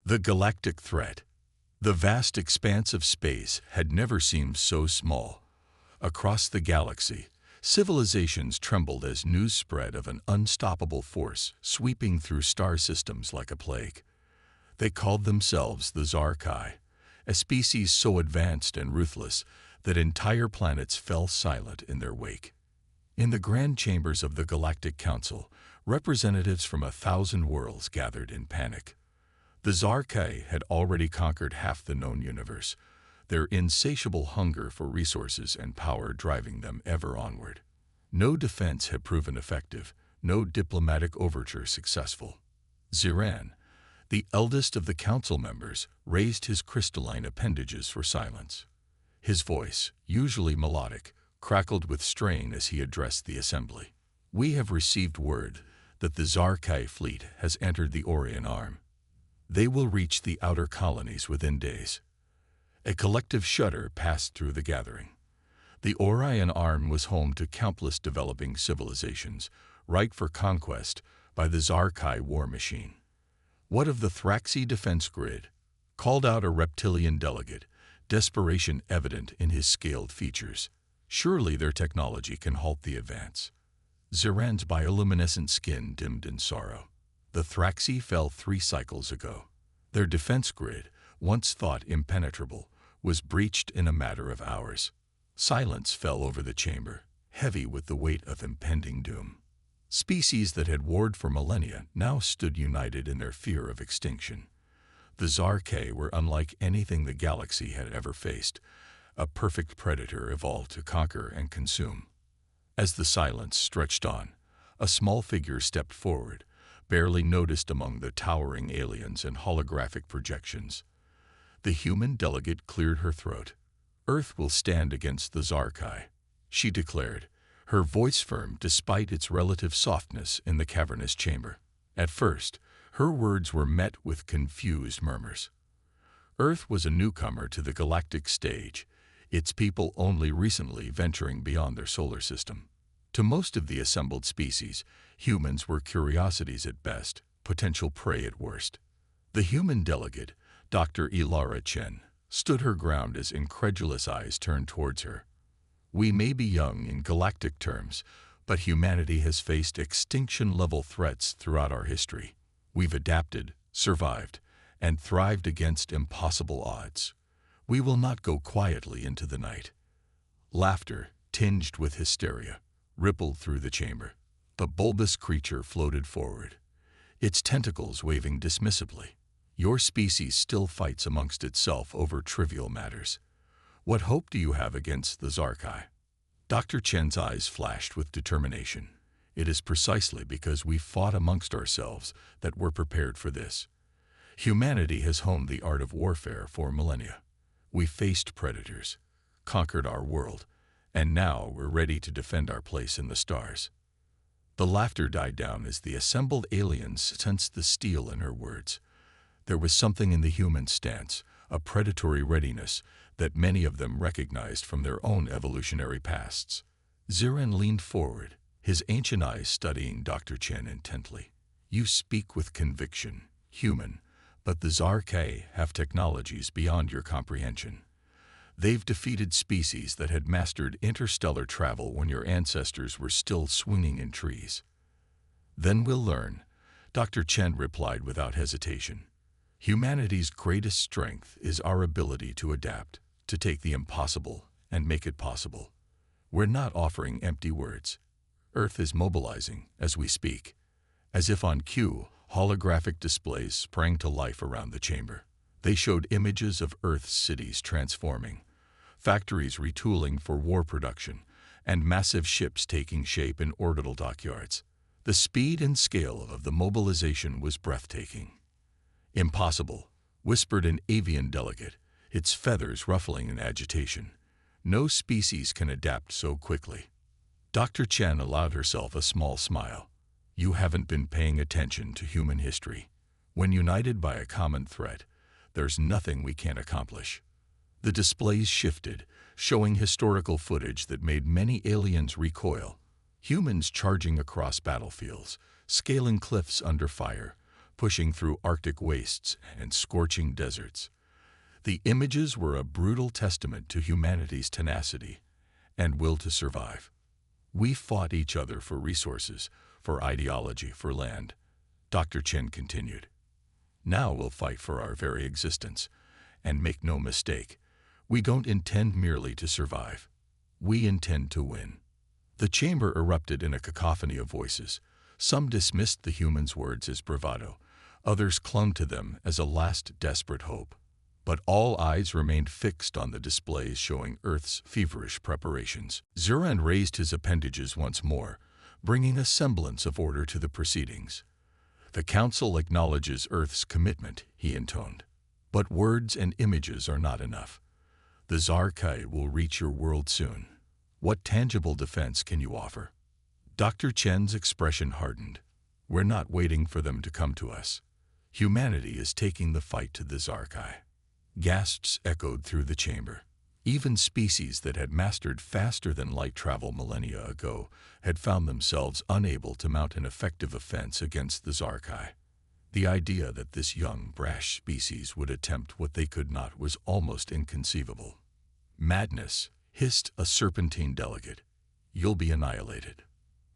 The galactic threat. The vast expanse of space had never seemed so small. Across the galaxy, civilizations trembled as news spread of an unstoppable force sweeping through star systems like a plague. They called themselves the Zarkai, a species so advanced and ruthless that entire planets fell silent in their wake. In the grand chambers of the Galactic Council, representatives from 1,000 worlds gathered in panic. The Zarkai had already conquered half the known universe, their insatiable hunger for resources and power driving them ever onward. No defense had proven effective, no diplomatic overture successful. Ziran, the eldest of the council members, raised his crystalline appendages for silence. His voice, usually melodic, crackled with strain as he addressed the assembly. "We have received word that the Zarkai fleet has entered the Orion Arm. They will reach the outer colonies within days." A collective shudder passed through the gathering. The Orion Arm was home to countless developing civilizations, ripe for conquest by the Zarkai war machine. "What of the Thraxi defense grid?" called out a reptilian delegate, desperation evident in his scaled features. "Surely their technology can halt the advance." Ziran's bioluminescent skin dimmed in sorrow. "The Thraxi fell 3 cycles ago. Their defense grid, once thought impenetrable, was breached in a matter of hours." Silence fell over the chamber, heavy with the weight of impending doom. Species that had warred for millennia now stood united in their fear of extinction. The Zarkai were unlike anything the galaxy had ever faced, a perfect predator evolved to conquer and consume. As the silence stretched on, a small figure stepped forward, barely noticed among the towering aliens and holographic projections. The human delegate cleared her throat. "Earth will stand against the Zarkai," she declared, her voice firm despite its relative softness in the cavernous chamber. At first, her words were met with confused murmurs. Earth was a newcomer to the galactic stage, its people only recently venturing beyond their solar system. To most of the assembled species, humans were curiosities at best, potential prey at worst. The human delegate, Dr. Ilara Chen, stood her ground as incredulous eyes turned towards her. "We may be young in galactic terms, but humanity has faced extinction-level threats throughout our history. We've adapted, survived, and thrived against impossible odds. We will not go quietly into the night." Laughter, tinged with hysteria, rippled through the chamber. The bulbous creature floated forward, its tentacles waving dismissively. "Your species still fights amongst itself over trivial matters. What hope do you have against the Zarkai?" Dr. Chen's eyes flashed with determination. "It is precisely because we fought amongst ourselves that we're prepared for this. Humanity has honed the art of warfare for millennia. We faced predators, conquered our world, and now we're ready to defend our place in the stars." The laughter died down as the assembled aliens sensed the steel in her words. There was something in the human stance, a predatory readiness, that many of them recognized from their own evolutionary pasts. Ziran leaned forward, his ancient eyes studying Dr. Chen intently. "You speak with conviction, human, but the Zarkai have technologies beyond your comprehension. They've defeated species that had mastered interstellar travel when your ancestors were still swinging in trees." "Then we'll learn," Dr. Chen replied without hesitation. "Humanity's greatest strength is our ability to adapt, to take the impossible and make it possible. We're not offering empty words. Earth is mobilizing as we speak." As if on cue, holographic displays sprang to life around the chamber. They showed images of Earth's cities transforming, factories retooling for war production, and massive ships taking shape in orbital dockyards. The speed and scale of the mobilization was breathtaking. "Impossible," whispered an avian delegate, its feathers ruffling in agitation. "No species can adapt so quickly." Dr. Chen allowed herself a small smile. "You haven't been paying attention to human history. When united by a common threat, there's nothing we can't accomplish." The displays shifted, showing historical footage that made many aliens recoil. Humans charging across battlefields, scaling cliffs under fire, pushing through Arctic wastes and scorching deserts. The images were a brutal testament to humanity's tenacity and will to survive. We fought each other for resources, for ideology, for land, Dr. Chen continued. Now we'll fight for our very existence. And make no mistake, we don't intend merely to survive. We intend to win. The chamber erupted in a cacophony of voices. Some dismissed the human's words as bravado. Others clung to them as a last desperate hope. But all eyes remained fixed on the displays showing Earth's feverish preparations. Zuran raised his appendages once more, bringing a semblance of order to the proceedings. The Council acknowledges Earth's commitment, he intoned. But words and images are not enough. The Zarkai will reach your world soon. What tangible defense can you offer? Dr. Chen's expression hardened. We're not waiting for them to come to us. Humanity is taking the fight to the Zarkai. Gasps echoed through the chamber. Even species that had mastered faster-than-light travel millennia ago had found themselves unable to mount an effective offense against the Zarkai. The idea that this young, brash species would attempt what they could not was almost inconceivable. Madness, hissed a serpentine delegate. You'll be annihilated.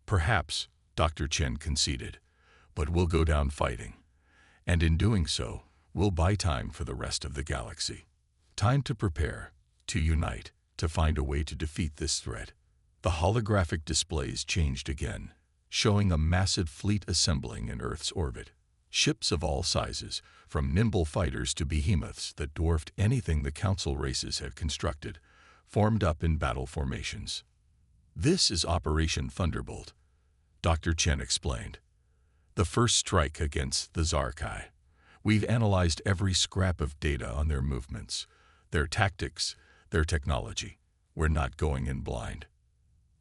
Perhaps, Dr. Chen conceded, but we'll go down fighting. And in doing so, we'll buy time for the rest of the galaxy. Time to prepare, to unite, to find a way to defeat this threat. The holographic displays changed again, showing a massive fleet assembling in Earth's orbit. Ships of all sizes, from nimble fighters to behemoths that dwarfed anything the Council races had constructed, formed up in battle formations. This is Operation Thunderbolt, Dr. Chen explained. The first strike against the Zarkai. We've analyzed every scrap of data on their movements, their tactics, their technology. We're not going in blind.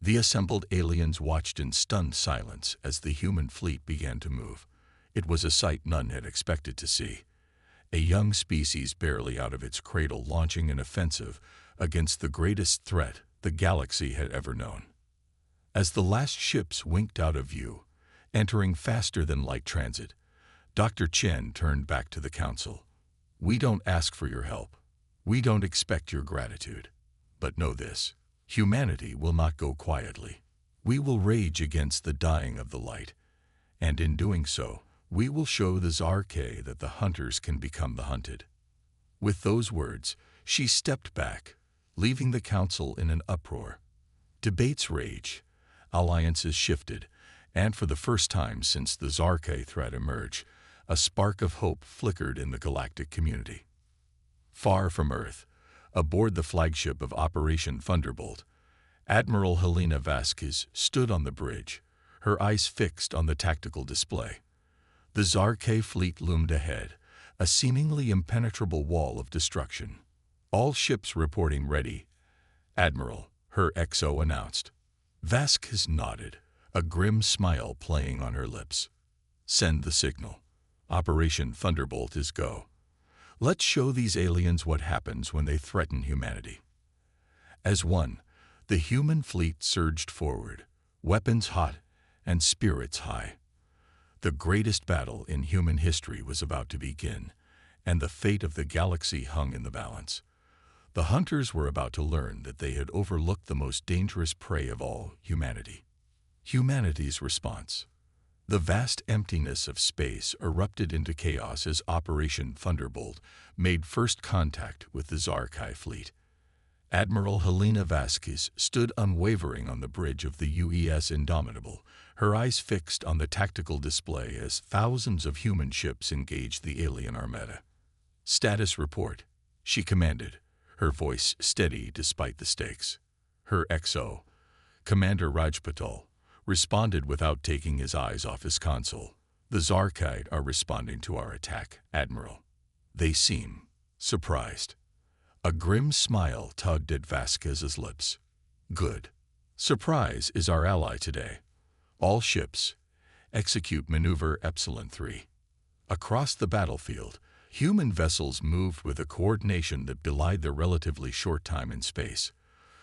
The assembled aliens watched in stunned silence as the human fleet began to move. It was a sight none had expected to see. A young species barely out of its cradle launching an offensive against the greatest threat the galaxy had ever known. As the last ships winked out of view, entering faster than light transit, Dr. Chen turned back to the Council. We don't ask for your help. We don't expect your gratitude. But know this, humanity will not go quietly. We will rage against the dying of the light, and in doing so, we will show the Zarkai that the hunters can become the hunted. With those words, she stepped back, leaving the Council in an uproar. Debates raged, alliances shifted, and for the first time since the Zarkai threat emerged, a spark of hope flickered in the galactic community. Far from Earth, aboard the flagship of Operation Thunderbolt, Admiral Helena Vasquez stood on the bridge, her eyes fixed on the tactical display. The Zarkai fleet loomed ahead, a seemingly impenetrable wall of destruction. All ships reporting ready, Admiral, her XO announced. Vasquez nodded, a grim smile playing on her lips. Send the signal. Operation Thunderbolt is go. Let's show these aliens what happens when they threaten humanity. As one, the human fleet surged forward, weapons hot and spirits high. The greatest battle in human history was about to begin, and the fate of the galaxy hung in the balance. The hunters were about to learn that they had overlooked the most dangerous prey of all, humanity. Humanity's response. The vast emptiness of space erupted into chaos as Operation Thunderbolt made first contact with the Zarkai fleet. Admiral Helena Vasquez stood unwavering on the bridge of the UES Indomitable, her eyes fixed on the tactical display as thousands of human ships engaged the alien armada. Status report, she commanded, her voice steady despite the stakes. Her XO, Commander Rajpatal, responded without taking his eyes off his console. The Zarkai are responding to our attack, Admiral. They seem surprised. A grim smile tugged at Vasquez's lips. Good. Surprise is our ally today. All ships, execute maneuver Epsilon 3. Across the battlefield, human vessels moved with a coordination that belied their relatively short time in space.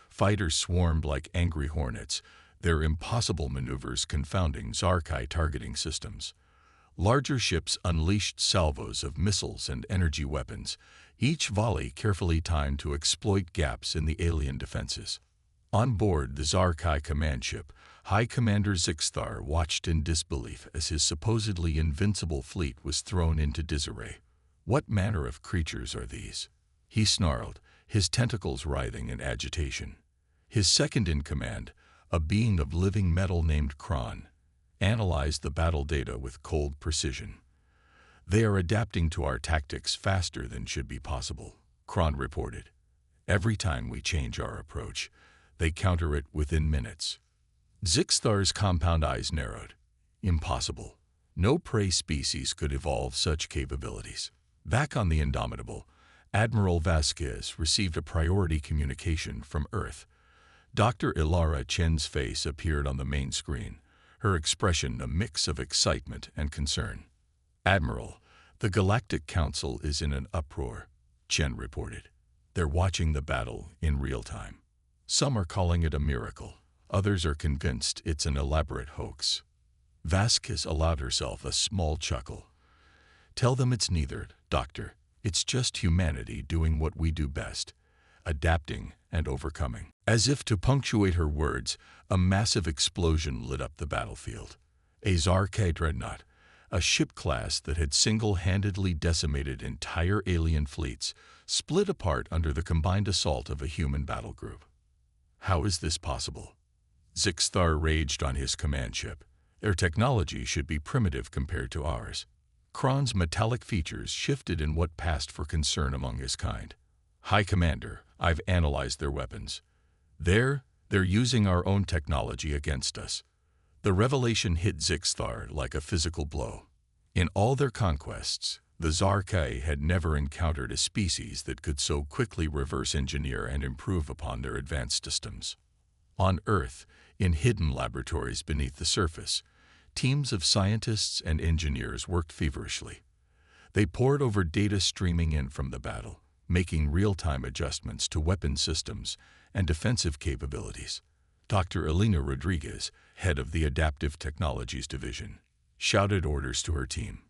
Fighters swarmed like angry hornets, their impossible maneuvers confounding Zarkai targeting systems. Larger ships unleashed salvos of missiles and energy weapons, each volley carefully timed to exploit gaps in the alien defenses. On board the Zarkai command ship, High Commander Zixthar watched in disbelief as his supposedly invincible fleet was thrown into disarray. "What manner of creatures are these?" he snarled, his tentacles writhing in agitation. His second-in-command, a being of living metal named Kron, analyzed the battle data with cold precision. "They are adapting to our tactics faster than should be possible," Kron reported. "Every time we change our approach, they counter it within minutes." Zixthar's compound eyes narrowed. Impossible. No prey species could evolve such capabilities. Back on the Indomitable, Admiral Vasquez received a priority communication from Earth. Dr. Ilara Chen's face appeared on the main screen, her expression a mix of excitement and concern. "Admiral, the Galactic Council is in an uproar," Chen reported. "They're watching the battle in real time. Some are calling it a miracle. Others are convinced it's an elaborate hoax." Vasquez allowed herself a small chuckle. "Tell them it's neither, Doctor. It's just humanity doing what we do best, adapting and overcoming." As if to punctuate her words, a massive explosion lit up the battlefield. A Zarkai dreadnought, a ship class that had single-handedly decimated entire alien fleets, split apart under the combined assault of a human battle group. "How is this possible?" Zixthar raged on his command ship. "Their technology should be primitive compared to ours." Kron's metallic features shifted in what passed for concern among his kind. "High Commander, I've analyzed their weapons. They're using our own technology against us." The revelation hit Zixthar like a physical blow. In all their conquests, the Zarkai had never encountered a species that could so quickly reverse engineer and improve upon their advanced systems. On Earth, in hidden laboratories beneath the surface, teams of scientists and engineers worked feverishly. They pored over data streaming in from the battle, making real-time adjustments to weapon systems and defensive capabilities. Dr. Elena Rodriguez, head of the Adaptive Technologies Division, shouted orders to her team.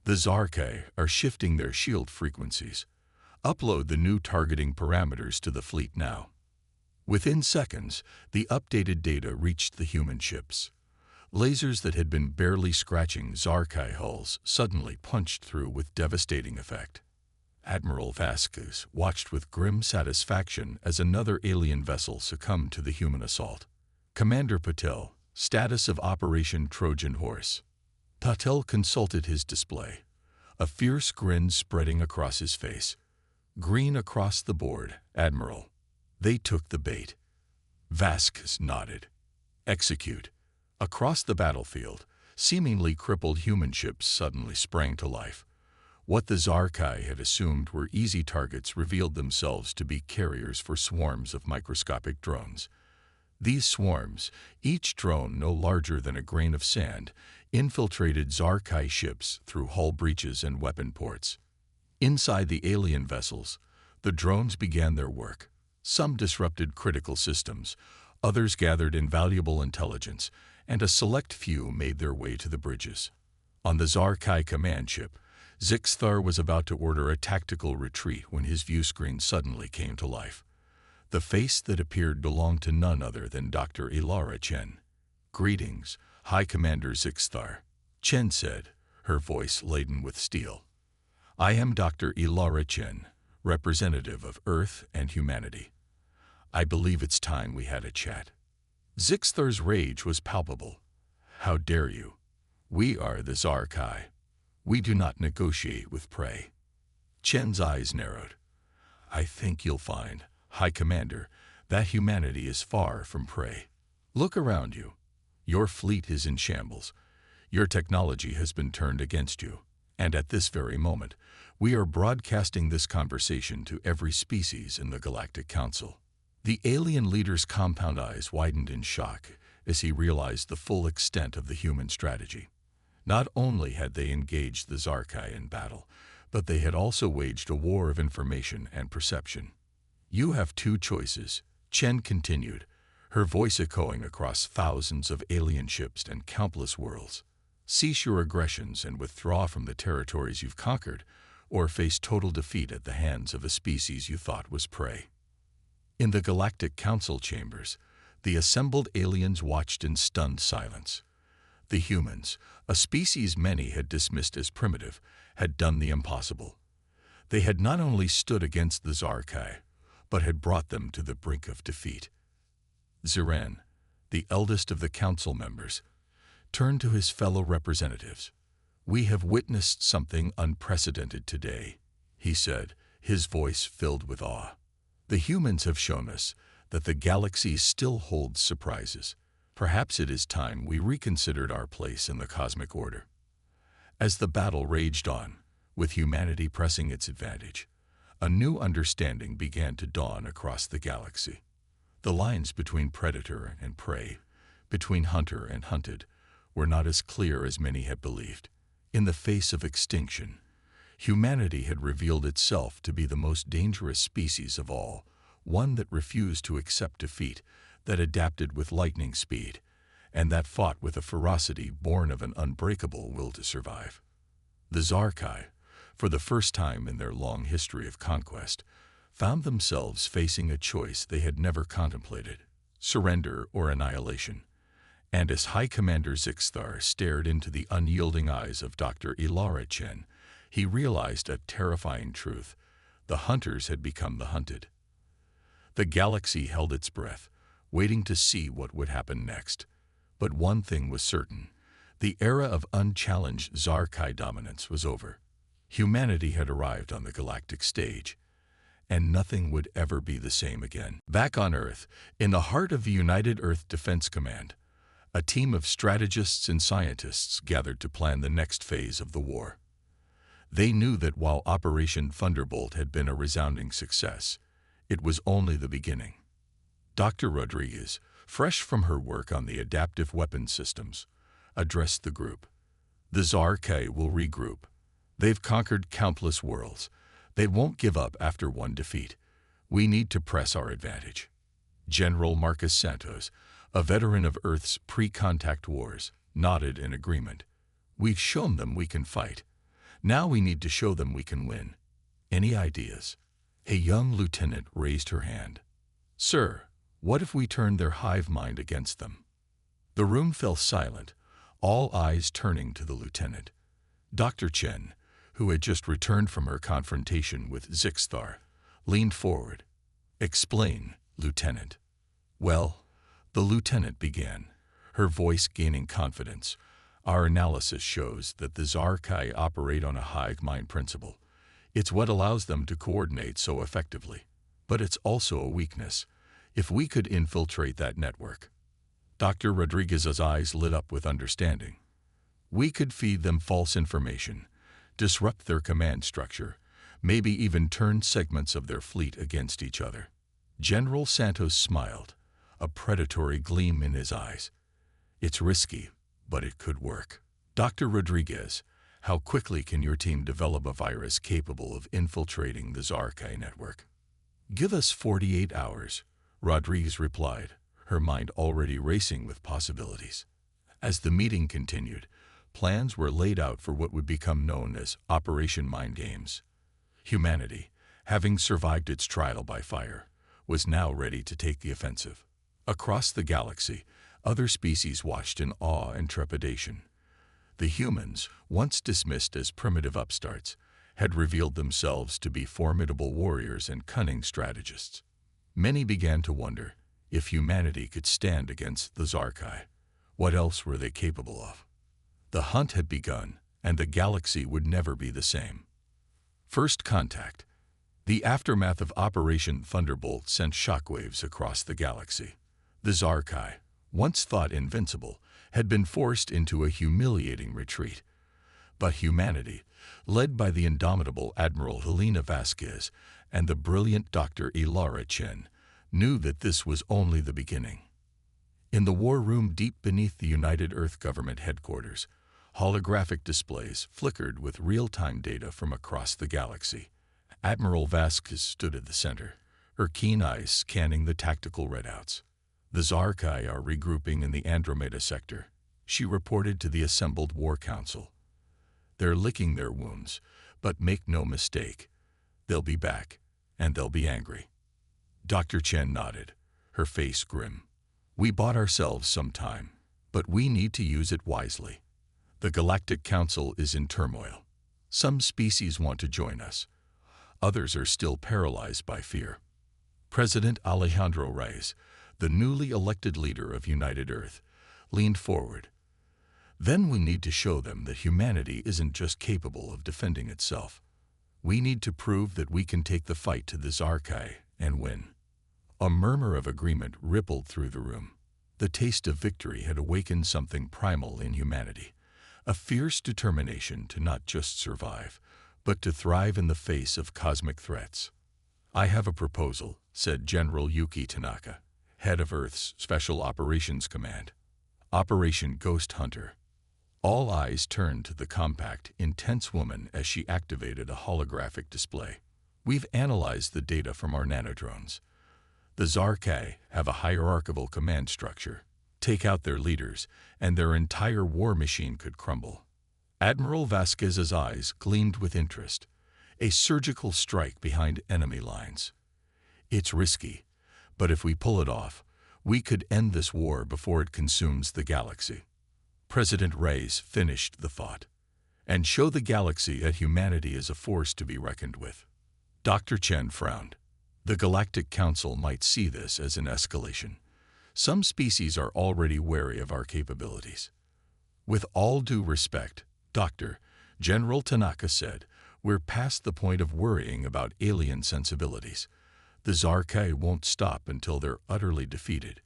"The Zarkai are shifting their shield frequencies. Upload the new targeting parameters to the fleet now." Within seconds, the updated data reached the human ships. Lasers that had been barely scratching Zarkai hulls suddenly punched through with devastating effect. Admiral Vasquez watched with grim satisfaction as another alien vessel succumbed to the human assault. "Commander Patel, status of Operation Trojan Horse." Patel consulted his display, a fierce grin spreading across his face. "Green across the board, Admiral. They took the bait." Vasquez nodded. "Execute." Across the battlefield, seemingly crippled human ships suddenly sprang to life. What the Zarkai had assumed were easy targets revealed themselves to be carriers for swarms of microscopic drones. These swarms, each drone no larger than a grain of sand, infiltrated Zarkai ships through hull breaches and weapon ports. Inside the alien vessels, the drones began their work. Some disrupted critical systems, others gathered invaluable intelligence, and a select few made their way to the bridges. On the Zarkai command ship, Zixthar was about to order a tactical retreat when his view screen suddenly came to life. The face that appeared belonged to none other than Dr. Ilara Chen. "Greetings, High Commander Zixthar," Chen said, her voice laden with steel. "I am Dr. Ilara Chen, representative of Earth and humanity. I believe it's time we had a chat." Zixthar's rage was palpable. "How dare you? We are the Zarkai. We do not negotiate with prey." Chen's eyes narrowed. "I think you'll find, High Commander, that humanity is far from prey. Look around you. Your fleet is in shambles. Your technology has been turned against you. And at this very moment, we are broadcasting this conversation to every species in the Galactic Council." The alien leader's compound eyes widened in shock as he realized the full extent of the human strategy. Not only had they engaged the Zarkai in battle, but they had also waged a war of information and perception. "You have two choices," Chen continued, her voice echoing across thousands of alien ships and countless worlds. Cease your aggressions and withdraw from the territories you've conquered, or face total defeat at the hands of a species you thought was prey. In the Galactic Council chambers, the assembled aliens watched in stunned silence. The humans, a species many had dismissed as primitive, had done the impossible. They had not only stood against the Zarkai, but had brought them to the brink of defeat. Ziran, the eldest of the council members, turned to his fellow representatives. "We have witnessed something unprecedented today," he said, his voice filled with awe. "The humans have shown us that the galaxy still holds surprises. Perhaps it is time we reconsidered our place in the cosmic order." As the battle raged on, with humanity pressing its advantage, a new understanding began to dawn across the galaxy. The lines between predator and prey, between hunter and hunted, were not as clear as many had believed. In the face of extinction, humanity had revealed itself to be the most dangerous species of all, one that refused to accept defeat, that adapted with lightning speed, and that fought with a ferocity born of an unbreakable will to survive. The Zarkai, for the first time in their long history of conquest, found themselves facing a choice they had never contemplated: surrender or annihilation. And as High Commander Zixthar stared into the unyielding eyes of Dr. Ilara Chen, he realized a terrifying truth: the hunters had become the hunted. The galaxy held its breath, waiting to see what would happen next. But one thing was certain: the era of unchallenged Zarkai dominance was over. Humanity had arrived on the galactic stage, and nothing would ever be the same again. Back on Earth, in the heart of the United Earth Defense Command, a team of strategists and scientists gathered to plan the next phase of the war. They knew that while Operation Thunderbolt had been a resounding success, it was only the beginning. Dr. Rodriguez, fresh from her work on the adaptive weapon systems, addressed the group. "The Zarkai will regroup. They've conquered countless worlds. They won't give up after one defeat. We need to press our advantage." General Marcus Santos, a veteran of Earth's pre-contact wars, nodded in agreement. "We've shown them we can fight. Now we need to show them we can win. Any ideas?" A young lieutenant raised her hand. "Sir, what if we turned their hive mind against them?" The room fell silent, all eyes turning to the lieutenant. Dr. Chen, who had just returned from her confrontation with Zixthar, leaned forward. "Explain, Lieutenant." "Well," the lieutenant began, her voice gaining confidence, "our analysis shows that the Zarkai operate on a hive mind principle. It's what allows them to coordinate so effectively. But it's also a weakness. If we could infiltrate that network—" Dr. Rodriguez's eyes lit up with understanding. "We could feed them false information, disrupt their command structure, maybe even turn segments of their fleet against each other." General Santos smiled, a predatory gleam in his eyes. "It's risky, but it could work." "Dr. Rodriguez, how quickly can your team develop a virus capable of infiltrating the Zarkai network?" "Give us 48 hours, Rodriguez replied, her mind already racing with possibilities. As the meeting continued, plans were laid out for what would become known as Operation Mind Games. Humanity, having survived its trial by fire, was now ready to take the offensive. Across the galaxy, other species watched in awe and trepidation. The humans, once dismissed as primitive upstarts, had revealed themselves to be formidable warriors and cunning strategists. Many began to wonder if humanity could stand against the Zarkai. What else were they capable of? The hunt had begun, and the galaxy would never be the same. First contact. The aftermath of Operation Thunderbolt sent shockwaves across the galaxy. The Zarkai, once thought invincible, had been forced into a humiliating retreat. But humanity, led by the indomitable Admiral Helena Vasquez and the brilliant Dr. Ilara Chen, knew that this was only the beginning. In the war room deep beneath the United Earth Government headquarters, holographic displays flickered with real-time data from across the galaxy. Admiral Vasquez stood at the center, her keen eyes scanning the tactical readouts. "The Zarkai are regrouping in the Andromeda sector," she reported to the assembled War Council. "They're licking their wounds, but make no mistake, they'll be back, and they'll be angry." Dr. Chen nodded, her face grim. "We bought ourselves some time, but we need to use it wisely. The Galactic Council is in turmoil. Some species want to join us. Others are still paralyzed by fear." President Alejandro Reyes, the newly elected leader of United Earth, leaned forward. "Then we need to show them that humanity isn't just capable of defending itself. We need to prove that we can take the fight to the Zarkai and win." A murmur of agreement rippled through the room. The taste of victory had awakened something primal in humanity, a fierce determination to not just survive, but to thrive in the face of cosmic threats. "I have a proposal," said General Yuki Tanaka, head of Earth's Special Operations Command. Operation Ghost Hunter. All eyes turned to the compact, intense woman as she activated a holographic display. "We've analyzed the data from our nanodrones. The Zarkai have a hierarchical command structure. Take out their leaders, and their entire war machine could crumble." Admiral Vasquez's eyes gleamed with interest. A surgical strike behind enemy lines. "It's risky, but if we pull it off, we could end this war before it consumes the galaxy." President Reyes finished the thought. "And show the galaxy that humanity is a force to be reckoned with." Dr. Chen frowned. "The Galactic Council might see this as an escalation. Some species are already wary of our capabilities." "With all due respect, Doctor," General Tanaka said, "we're past the point of worrying about alien sensibilities. The Zarkai won't stop until they're utterly defeated.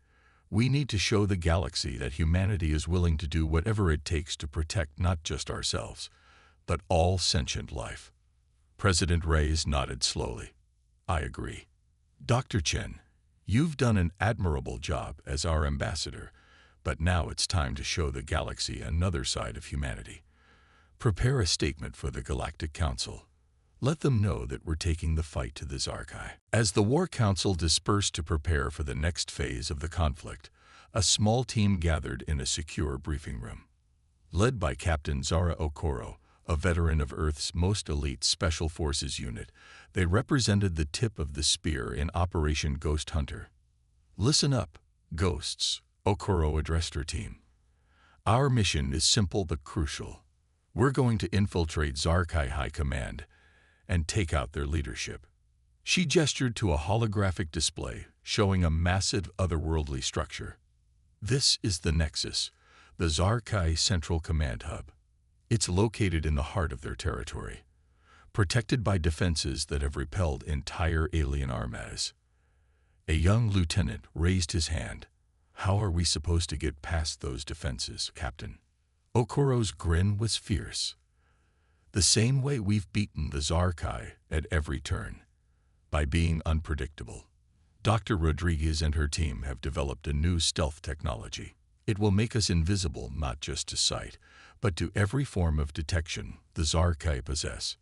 We need to show the galaxy that humanity is willing to do whatever it takes to protect not just ourselves, but all sentient life." President Reyes nodded slowly. "I agree. Dr. Chen, you've done an admirable job as our ambassador, but now it's time to show the galaxy another side of humanity. Prepare a statement for the Galactic Council. Let them know that we're taking the fight to the Zarkai." As the War Council dispersed to prepare for the next phase of the conflict, a small team gathered in a secure briefing room. Led by Captain Zara Okoro, a veteran of Earth's most elite Special Forces unit, they represented the tip of the spear in Operation Ghost Hunter. "Listen up, Ghosts," Okoro addressed her team. "Our mission is simple but crucial. We're going to infiltrate Zarkai High Command and take out their leadership." She gestured to a holographic display showing a massive otherworldly structure. "This is the Nexus, the Zarkai Central Command Hub. It's located in the heart of their territory, protected by defenses that have repelled entire alien armadas." A young lieutenant raised his hand. "How are we supposed to get past those defenses, Captain?" Okoro's grin was fierce. "The same way we've beaten the Zarkai at every turn, by being unpredictable. Dr. Rodriguez and her team have developed a new stealth technology. It will make us invisible not just to sight, but to every form of detection the Zarkai possess."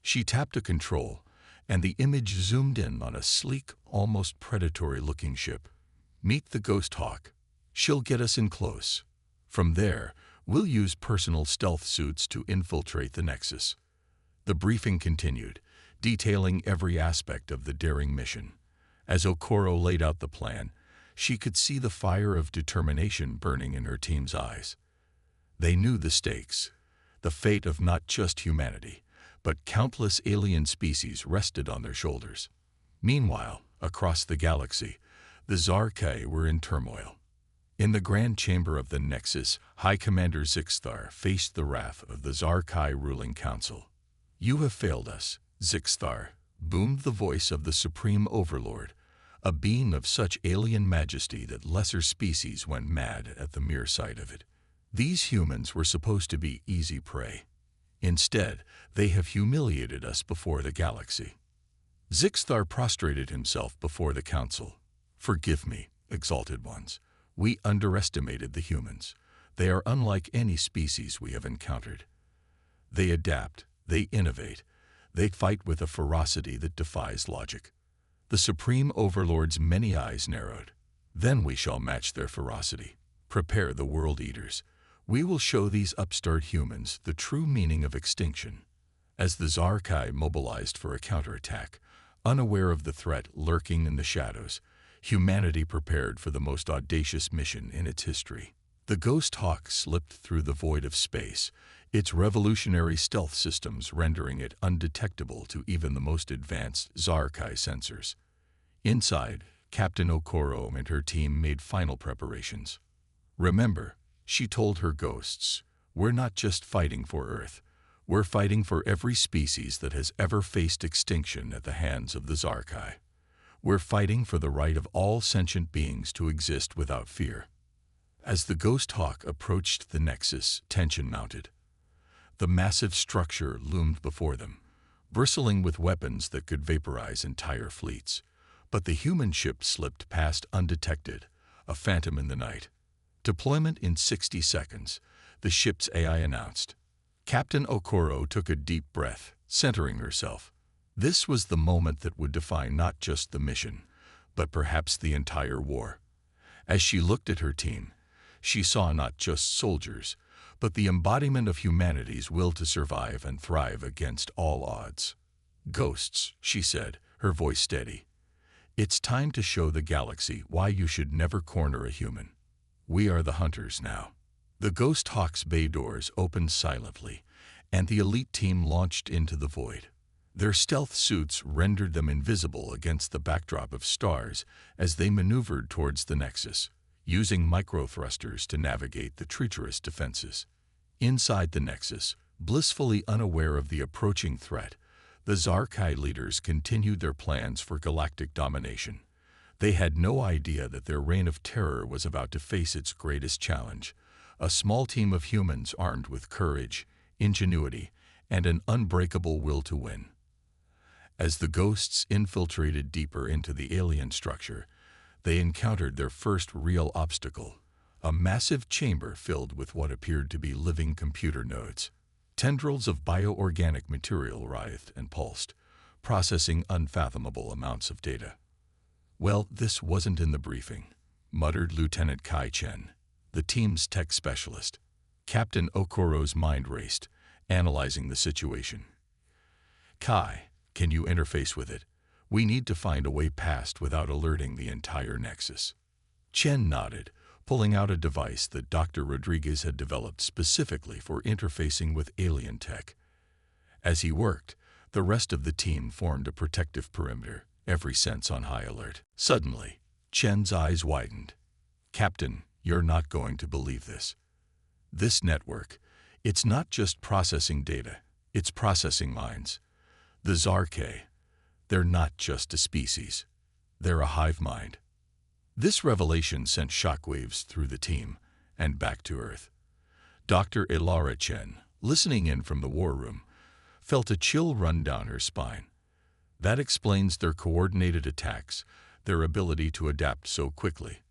She tapped a control, and the image zoomed in on a sleek, almost predatory-looking ship. "Meet the Ghost Hawk. She'll get us in close. From there, we'll use personal stealth suits to infiltrate the Nexus." The briefing continued, detailing every aspect of the daring mission. As Okoro laid out the plan, she could see the fire of determination burning in her team's eyes. They knew the stakes. The fate of not just humanity, but countless alien species rested on their shoulders. Meanwhile, across the galaxy, the Zarkai were in turmoil. In the Grand Chamber of the Nexus, High Commander Zixthar faced the wrath of the Zarkai ruling council. "You have failed us, Zixthar," boomed the voice of the Supreme Overlord, a being of such alien majesty that lesser species went mad at the mere sight of it. "These humans were supposed to be easy prey. Instead, they have humiliated us before the galaxy." Zixthar prostrated himself before the council. "Forgive me, exalted ones. We underestimated the humans. They are unlike any species we have encountered. They adapt, they innovate, they fight with a ferocity that defies logic." The Supreme Overlord's many eyes narrowed. "Then we shall match their ferocity. Prepare the World Eaters. We will show these upstart humans the true meaning of extinction. As the Zarkai mobilized for a counterattack, unaware of the threat lurking in the shadows, humanity prepared for the most audacious mission in its history. The Ghost Hawk slipped through the void of space, its revolutionary stealth systems rendering it undetectable to even the most advanced Zarkai sensors. Inside, Captain Okoro and her team made final preparations. Remember, she told her ghosts, we're not just fighting for Earth. We're fighting for every species that has ever faced extinction at the hands of the Zarkai. We're fighting for the right of all sentient beings to exist without fear. As the Ghost Hawk approached the Nexus, tension mounted. The massive structure loomed before them, bristling with weapons that could vaporize entire fleets. But the human ship slipped past undetected, a phantom in the night. Deployment in 60 seconds, the ship's AI announced. Captain Okoro took a deep breath, centering herself. This was the moment that would define not just the mission, but perhaps the entire war. As she looked at her team, she saw not just soldiers, but the embodiment of humanity's will to survive and thrive against all odds. Ghosts, she said, her voice steady. It's time to show the galaxy why you should never corner a human. We are the hunters now. The Ghost Hawk's bay doors opened silently, and the elite team launched into the void. Their stealth suits rendered them invisible against the backdrop of stars as they maneuvered towards the Nexus, using micro-thrusters to navigate the treacherous defenses. Inside the Nexus, blissfully unaware of the approaching threat, the Zarkai leaders continued their plans for galactic domination. They had no idea that their reign of terror was about to face its greatest challenge, a small team of humans armed with courage, ingenuity, and an unbreakable will to win. As the ghosts infiltrated deeper into the alien structure, they encountered their first real obstacle, a massive chamber filled with what appeared to be living computer nodes. Tendrils of bioorganic material writhed and pulsed, processing unfathomable amounts of data. Well, this wasn't in the briefing, muttered Lieutenant Kai Chen, the team's tech specialist. Captain Okoro's mind raced, analyzing the situation. Kai, can you interface with it? We need to find a way past without alerting the entire Nexus. Chen nodded, pulling out a device that Dr. Rodriguez had developed specifically for interfacing with alien tech. As he worked, the rest of the team formed a protective perimeter, every sense on high alert. Suddenly, Chen's eyes widened. Captain, you're not going to believe this. This network, it's not just processing data, it's processing minds. The Zarkai, they're not just a species, they're a hive mind. This revelation sent shockwaves through the team and back to Earth. Dr. Elara Chen, listening in from the war room, felt a chill run down her spine. That explains their coordinated attacks, their ability to adapt so quickly.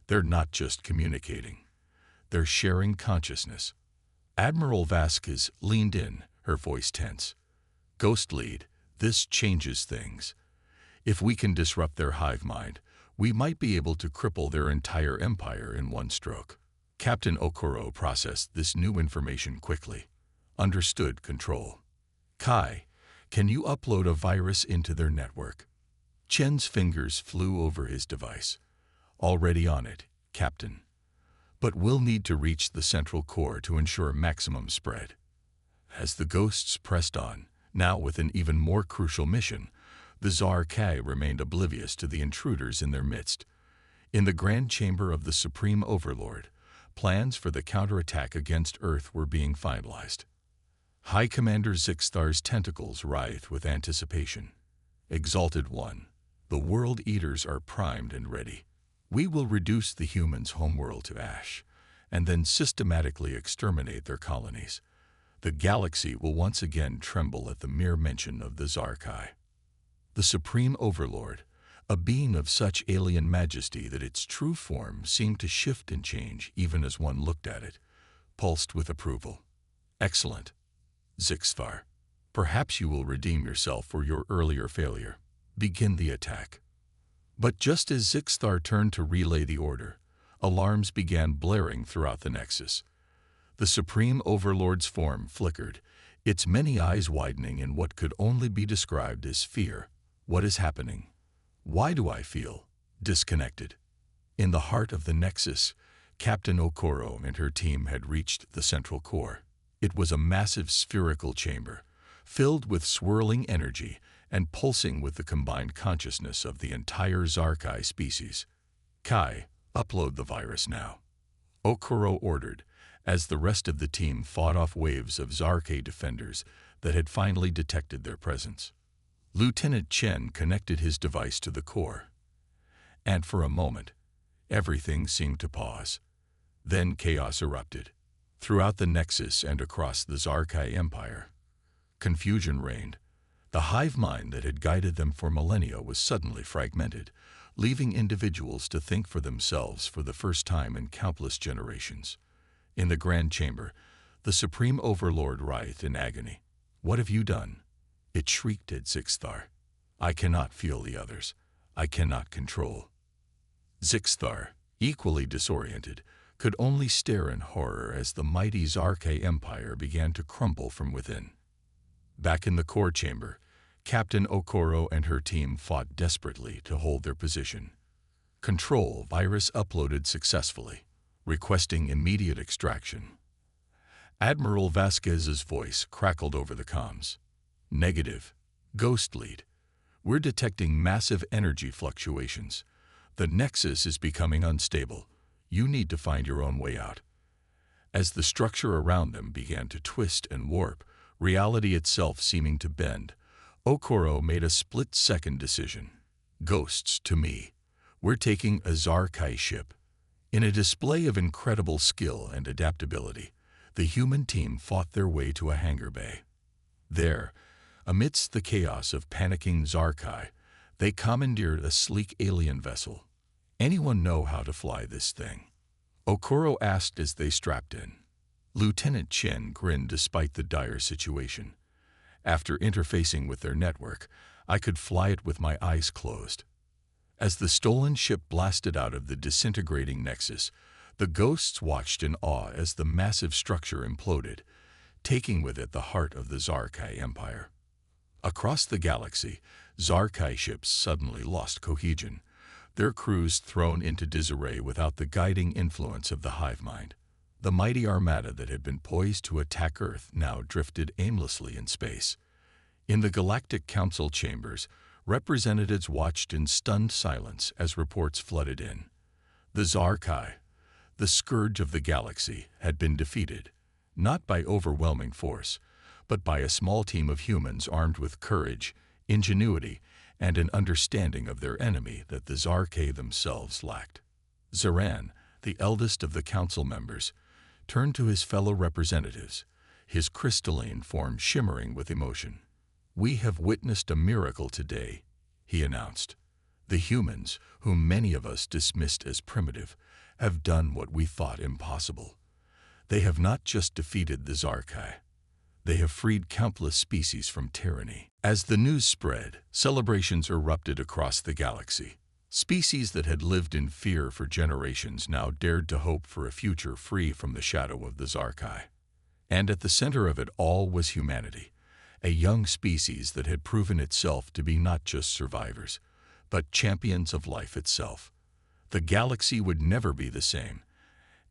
They're not just communicating, they're sharing consciousness. Admiral Vasquez leaned in, her voice tense. Ghost Lead, this changes things. If we can disrupt their hive mind, we might be able to cripple their entire empire in one stroke. Captain Okoro processed this new information quickly. Understood, Control. Kai, can you upload a virus into their network? Chen's fingers flew over his device. Already on it, Captain. But we'll need to reach the central core to ensure maximum spread. As the ghosts pressed on, now with an even more crucial mission, the Zarkai remained oblivious to the intruders in their midst. In the grand chamber of the Supreme Overlord, plans for the counterattack against Earth were being finalized. High Commander Zixthar's tentacles writhed with anticipation. Exalted One, the World Eaters are primed and ready. We will reduce the humans' homeworld to ash, and then systematically exterminate their colonies. The galaxy will once again tremble at the mere mention of the Zarkai. The Supreme Overlord, a being of such alien majesty that its true form seemed to shift and change even as one looked at it, pulsed with approval. Excellent. Zixthar, perhaps you will redeem yourself for your earlier failure. Begin the attack. But just as Zixthar turned to relay the order, alarms began blaring throughout the Nexus. The Supreme Overlord's form flickered, its many eyes widening in what could only be described as fear. What is happening? Why do I feel disconnected? In the heart of the Nexus, Captain Okoro and her team had reached the central core. It was a massive spherical chamber, filled with swirling energy and pulsing with the combined consciousness of the entire Zarkai species. Kai, upload the virus now, Okoro ordered, as the rest of the team fought off waves of Zarkai defenders that had finally detected their presence. Lieutenant Chen connected his device to the core, and for a moment, everything seemed to pause. Then chaos erupted. Throughout the Nexus and across the Zarkai Empire, confusion reigned. The hive mind that had guided them for millennia was suddenly fragmented, leaving individuals to think for themselves for the first time in countless generations. In the Grand Chamber, the Supreme Overlord writhed in agony. "What have you done?" It shrieked at Zixthar. "I cannot feel the others. I cannot control." Zixthar, equally disoriented, could only stare in horror as the mighty Zarkai Empire began to crumble from within. Back in the core chamber, Captain Okoro and her team fought desperately to hold their position. Control virus uploaded successfully, requesting immediate extraction. Admiral Vasquez's voice crackled over the comms. "Negative. Ghost Lead. We're detecting massive energy fluctuations. The Nexus is becoming unstable. You need to find your own way out." As the structure around them began to twist and warp, reality itself seeming to bend, Okoro made a split-second decision. "Ghosts to me. We're taking a Zarkai ship." In a display of incredible skill and adaptability, the human team fought their way to a hangar bay. There, amidst the chaos of panicking Zarkai, they commandeered a sleek alien vessel. "Anyone know how to fly this thing?" Okoro asked as they strapped in. Lieutenant Chen grinned despite the dire situation. "After interfacing with their network, I could fly it with my eyes closed." As the stolen ship blasted out of the disintegrating Nexus, the ghosts watched in awe as the massive structure imploded, taking with it the heart of the Zarkai Empire. Across the galaxy, Zarkai ships suddenly lost cohesion, their crews thrown into disarray without the guiding influence of the hive mind. The mighty armada that had been poised to attack Earth now drifted aimlessly in space. In the Galactic Council chambers, representatives watched in stunned silence as reports flooded in. The Zarkai, the scourge of the galaxy, had been defeated, not by overwhelming force, but by a small team of humans armed with courage, ingenuity, and an understanding of their enemy that the Zarkai themselves lacked. Zaran, the eldest of the council members, turned to his fellow representatives, his crystalline form shimmering with emotion. "We have witnessed a miracle today," he announced. "The humans, whom many of us dismissed as primitive, have done what we thought impossible. They have not just defeated the Zarkai. They have freed countless species from tyranny." As the news spread, celebrations erupted across the galaxy. Species that had lived in fear for generations now dared to hope for a future free from the shadow of the Zarkai. And at the center of it all was humanity, a young species that had proven itself to be not just survivors, but champions of life itself. The galaxy would never be the same,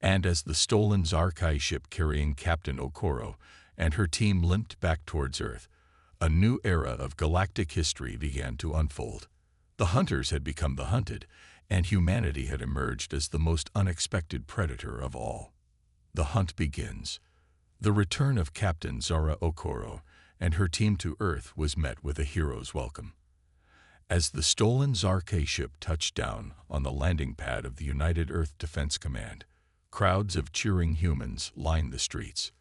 and as the stolen Zarkai ship carrying Captain Okoro and her team limped back towards Earth, a new era of galactic history began to unfold. The hunters had become the hunted, and humanity had emerged as the most unexpected predator of all. The hunt begins. The return of Captain Zara Okoro and her team to Earth was met with a hero's welcome. As the stolen Zarkai ship touched down on the landing pad of the United Earth Defense Command, crowds of cheering humans lined the streets.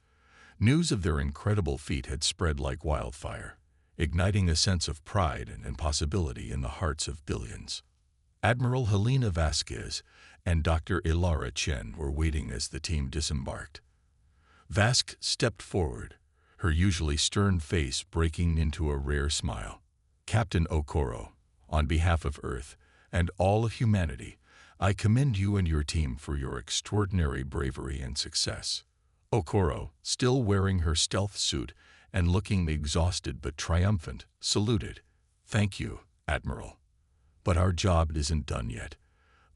News of their incredible feat had spread like wildfire, igniting a sense of pride and possibility in the hearts of billions. Admiral Helena Vasquez and Dr. Ilara Chen were waiting as the team disembarked. Vasque stepped forward, her usually stern face breaking into a rare smile. "Captain Okoro, on behalf of Earth and all of humanity, I commend you and your team for your extraordinary bravery and success." Okoro, still wearing her stealth suit and looking exhausted but triumphant, saluted. "Thank you, Admiral. But our job isn't done yet.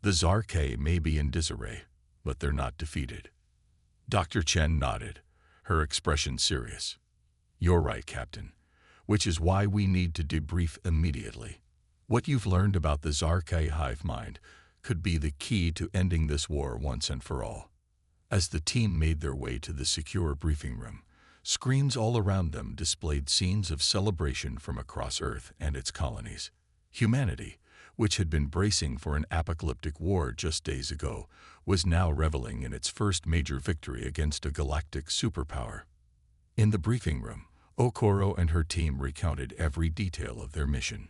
The Zarkay may be in disarray, but they're not defeated." Dr. Chen nodded, her expression serious. "You're right, Captain, which is why we need to debrief immediately. What you've learned about the Zarkay hive mind could be the key to ending this war once and for all." As the team made their way to the secure briefing room, screens all around them displayed scenes of celebration from across Earth and its colonies. Humanity, which had been bracing for an apocalyptic war just days ago, was now reveling in its first major victory against a galactic superpower. In the briefing room, Okoro and her team recounted every detail of their mission.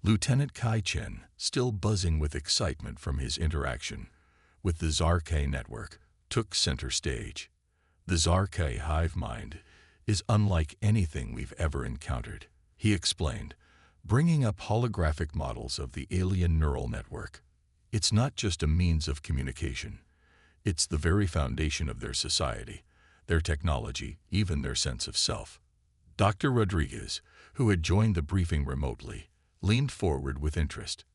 Lieutenant Kai Chen, still buzzing with excitement from his interaction with the Zarkay network, took center stage. "The Zarkay hive mind is unlike anything we've ever encountered," he explained, bringing up holographic models of the alien neural network. "It's not just a means of communication. It's the very foundation of their society, their technology, even their sense of self." Dr. Rodriguez, who had joined the briefing remotely, leaned forward with interest.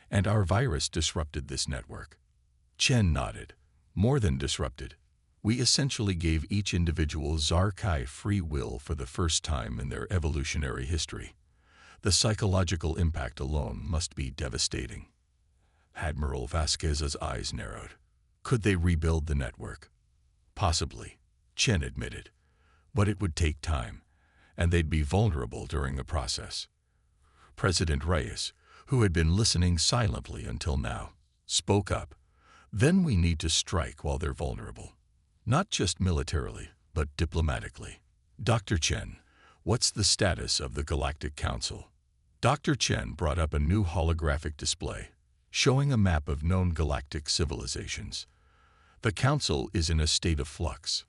"And our virus disrupted this network." Chen nodded. "More than disrupted. We essentially gave each individual Zarkay free will for the first time in their evolutionary history. The psychological impact alone must be devastating." Admiral Vasquez's eyes narrowed. "Could they rebuild the network?" "Possibly," Chen admitted. "But it would take time, and they'd be vulnerable during the process." President Reyes, who had been listening silently until now, spoke up. "Then we need to strike while they're vulnerable. Not just militarily, but diplomatically." "Dr. Chen, what's the status of the Galactic Council?" Dr. Chen brought up a new holographic display, showing a map of known galactic civilizations. "The Council is in a state of flux.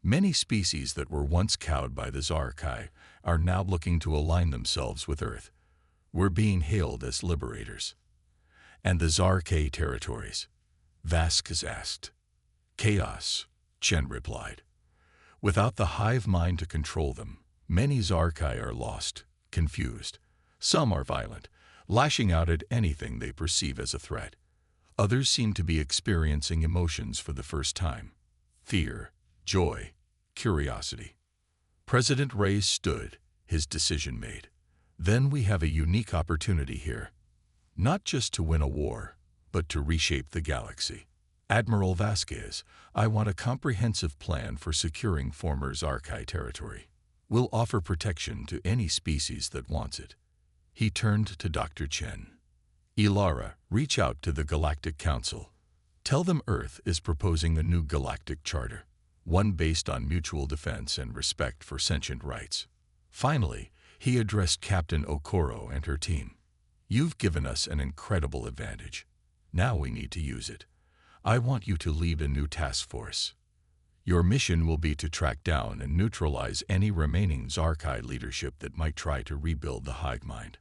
Many species that were once cowed by the Zarkay are now looking to align themselves with Earth. We're being hailed as liberators." "And the Zarkay territories?" Vasquez asked. "Chaos," Chen replied. "Without the hive mind to control them, many Zarkay are lost, confused. Some are violent, lashing out at anything they perceive as a threat. Others seem to be experiencing emotions for the first time: fear, joy, curiosity." President Reyes stood, his decision made. "Then we have a unique opportunity here. Not just to win a war, but to reshape the galaxy. Admiral Vasquez, I want a comprehensive plan for securing former Zarkay territory. We'll offer protection to any species that wants it." He turned to Dr. Chen. "Ilara, reach out to the Galactic Council. Tell them Earth is proposing a new galactic charter, one based on mutual defense and respect for sentient rights." Finally, he addressed Captain Okoro and her team. "You've given us an incredible advantage. Now we need to use it. I want you to lead a new task force. Your mission will be to track down and neutralize any remaining Zarkay leadership that might try to rebuild the hive mind."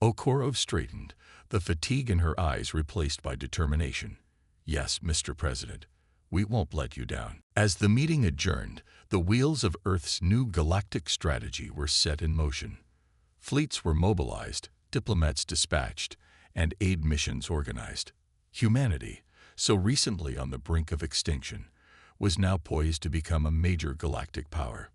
Okoro straightened, the fatigue in her eyes replaced by determination. "Yes, Mr. President, we won't let you down." As the meeting adjourned, the wheels of Earth's new galactic strategy were set in motion. Fleets were mobilized, diplomats dispatched, and aid missions organized. Humanity, so recently on the brink of extinction, was now poised to become a major galactic power.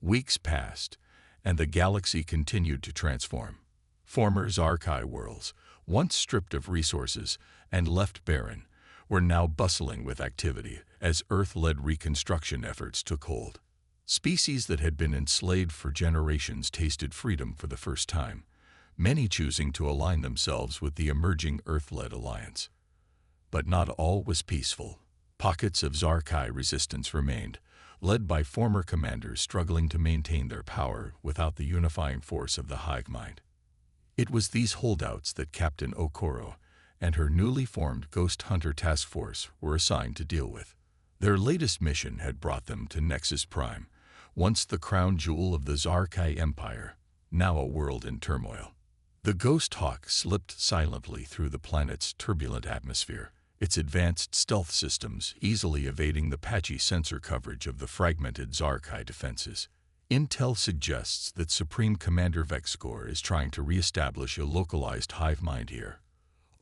Weeks passed, and the galaxy continued to transform. Former Zarkay worlds, once stripped of resources and left barren, were now bustling with activity as Earth-led reconstruction efforts took hold. Species that had been enslaved for generations tasted freedom for the first time, many choosing to align themselves with the emerging Earth-led alliance. But not all was peaceful. Pockets of Zarkay resistance remained, led by former commanders struggling to maintain their power without the unifying force of the hive mind. It was these holdouts that Captain Okoro and her newly formed Ghost Hunter Task Force were assigned to deal with. Their latest mission had brought them to Nexus Prime, once the crown jewel of the Zarkay Empire, now a world in turmoil. The Ghost Hawk slipped silently through the planet's turbulent atmosphere, its advanced stealth systems easily evading the patchy sensor coverage of the fragmented Zarkai defenses. Intel suggests that Supreme Commander Vexcor is trying to re-establish a localized hive mind here.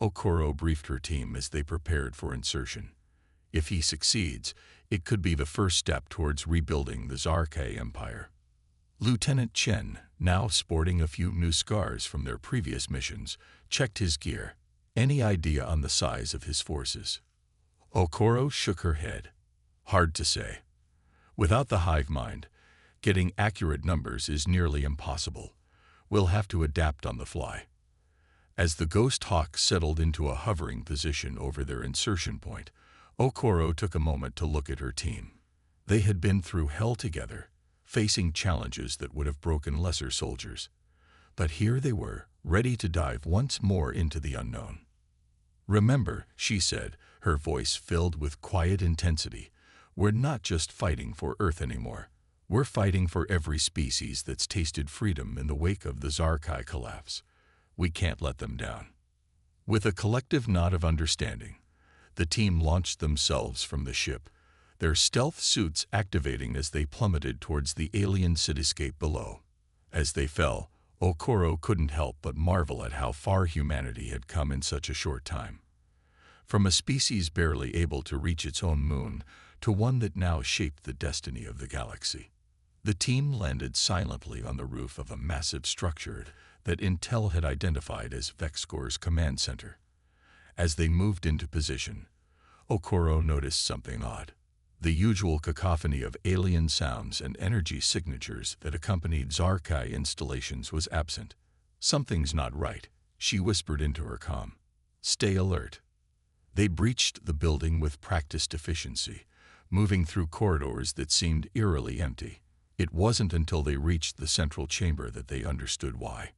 Okoro briefed her team as they prepared for insertion. If he succeeds, it could be the first step towards rebuilding the Zarkai Empire. Lieutenant Chen, now sporting a few new scars from their previous missions, checked his gear. Any idea on the size of his forces? Okoro shook her head. Hard to say. Without the hive mind, getting accurate numbers is nearly impossible. We'll have to adapt on the fly. As the Ghost Hawk settled into a hovering position over their insertion point, Okoro took a moment to look at her team. They had been through hell together, facing challenges that would have broken lesser soldiers. But here they were, ready to dive once more into the unknown. Remember, she said, her voice filled with quiet intensity, we're not just fighting for Earth anymore. We're fighting for every species that's tasted freedom in the wake of the Zarkai collapse. We can't let them down. With a collective nod of understanding, the team launched themselves from the ship, their stealth suits activating as they plummeted towards the alien cityscape below. As they fell, Okoro couldn't help but marvel at how far humanity had come in such a short time. From a species barely able to reach its own moon to one that now shaped the destiny of the galaxy. The team landed silently on the roof of a massive structure that Intel had identified as Vexcor's command center. As they moved into position, Okoro noticed something odd. The usual cacophony of alien sounds and energy signatures that accompanied Zarkai installations was absent. Something's not right, she whispered into her comm. Stay alert. They breached the building with practiced efficiency, moving through corridors that seemed eerily empty. It wasn't until they reached the central chamber that they understood why.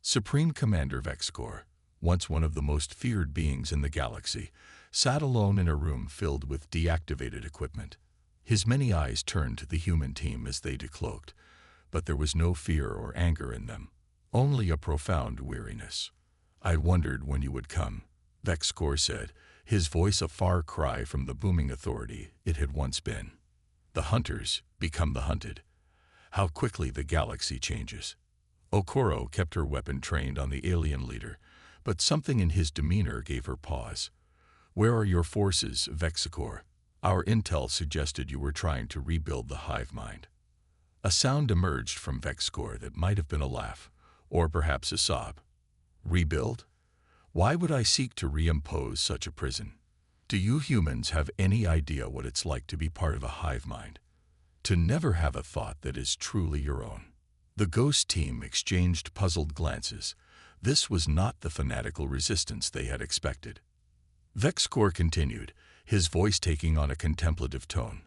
Supreme Commander Vexcor, once one of the most feared beings in the galaxy, sat alone in a room filled with deactivated equipment. His many eyes turned to the human team as they decloaked, but there was no fear or anger in them, only a profound weariness. I wondered when you would come, Vexcor said, his voice a far cry from the booming authority it had once been. The hunters become the hunted. How quickly the galaxy changes. Okoro kept her weapon trained on the alien leader, but something in his demeanor gave her pause. Where are your forces, Vexcor? Our intel suggested you were trying to rebuild the hive mind. A sound emerged from Vexcor that might have been a laugh, or perhaps a sob. Rebuild? Why would I seek to reimpose such a prison? Do you humans have any idea what it's like to be part of a hive mind? To never have a thought that is truly your own. The ghost team exchanged puzzled glances. This was not the fanatical resistance they had expected. Vexcor continued, his voice taking on a contemplative tone.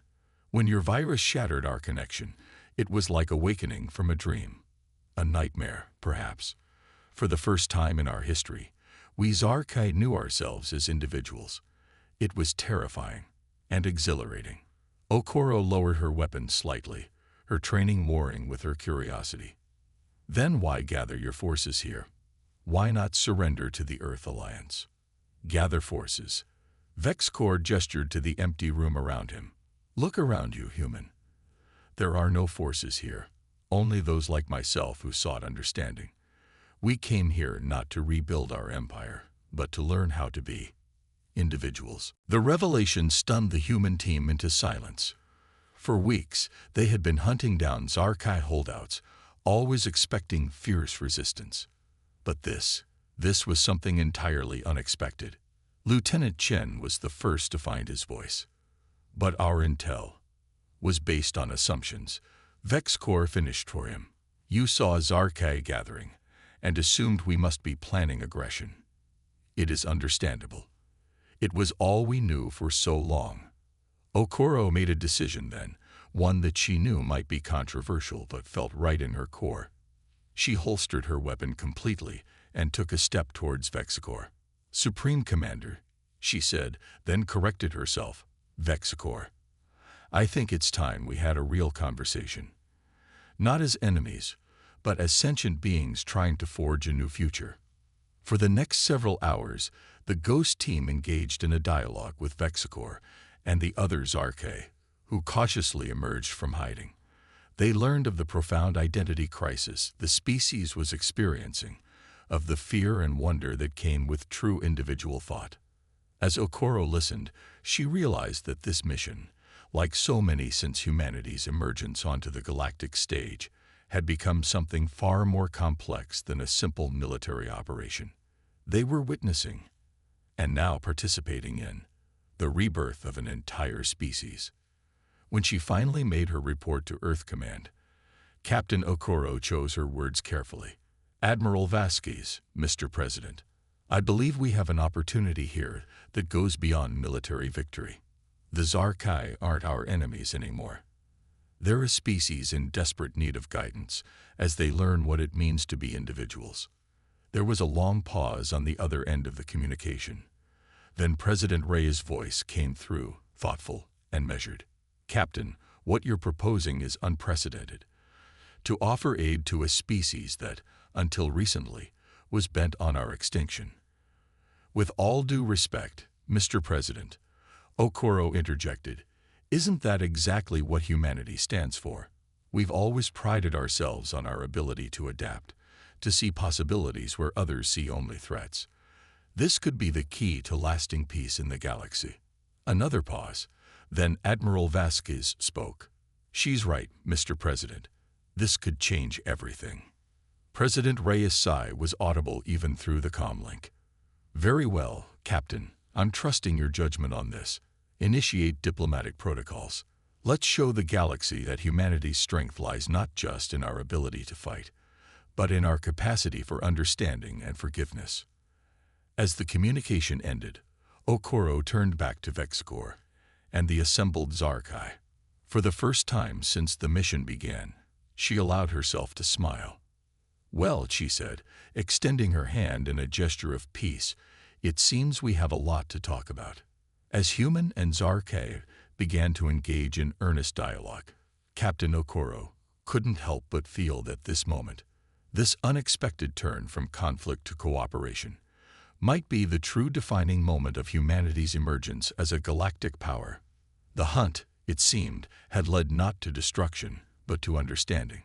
When your virus shattered our connection, it was like awakening from a dream. A nightmare, perhaps. For the first time in our history, we Zarkai knew ourselves as individuals. It was terrifying and exhilarating. Okoro lowered her weapon slightly, her training warring with her curiosity. Then why gather your forces here? Why not surrender to the Earth Alliance? Gather forces. Vexcor gestured to the empty room around him. Look around you, human. There are no forces here, only those like myself who sought understanding. We came here not to rebuild our empire, but to learn how to be individuals. The revelation stunned the human team into silence. For weeks, they had been hunting down Zarkai holdouts, always expecting fierce resistance. But this was something entirely unexpected. Lieutenant Chen was the first to find his voice. But our intel was based on assumptions. Vexcor finished for him. You saw Zarkai gathering and assumed we must be planning aggression. It is understandable. It was all we knew for so long. Okoro made a decision then, one that she knew might be controversial but felt right in her core. She holstered her weapon completely and took a step towards Vexcor. Supreme Commander, she said, then corrected herself. Vexcor. I think it's time we had a real conversation. Not as enemies, but as sentient beings trying to forge a new future. For the next several hours, the Ghost team engaged in a dialogue with Vexicor and the other Zarkei, who cautiously emerged from hiding. They learned of the profound identity crisis the species was experiencing, of the fear and wonder that came with true individual thought. As Okoro listened, she realized that this mission, like so many since humanity's emergence onto the galactic stage, had become something far more complex than a simple military operation. They were witnessing, and now participating in, the rebirth of an entire species. When she finally made her report to Earth Command, Captain Okoro chose her words carefully. "Admiral Vasquez, Mr. President, I believe we have an opportunity here that goes beyond military victory. The Zarkei aren't our enemies anymore. They're a species in desperate need of guidance as they learn what it means to be individuals." There was a long pause on the other end of the communication. Then President Rey's voice came through, thoughtful and measured. "Captain, what you're proposing is unprecedented. To offer aid to a species that, until recently, was bent on our extinction." "With all due respect, Mr. President," Okoro interjected, "isn't that exactly what humanity stands for? We've always prided ourselves on our ability to adapt, to see possibilities where others see only threats. This could be the key to lasting peace in the galaxy." Another pause. Then Admiral Vasquez spoke. "She's right, Mr. President. This could change everything." President Reyes' sigh was audible even through the comlink. "Very well, Captain. I'm trusting your judgment on this. Initiate diplomatic protocols. Let's show the galaxy that humanity's strength lies not just in our ability to fight, but in our capacity for understanding and forgiveness." As the communication ended, Okoro turned back to Vexicor and the assembled Zarkei. For the first time since the mission began, she allowed herself to smile. "Well," she said, extending her hand in a gesture of peace, "it seems we have a lot to talk about." As Human and Zarkei began to engage in earnest dialogue, Captain Okoro couldn't help but feel that this moment, this unexpected turn from conflict to cooperation, might be the true defining moment of humanity's emergence as a galactic power. The hunt, it seemed, had led not to destruction, but to understanding.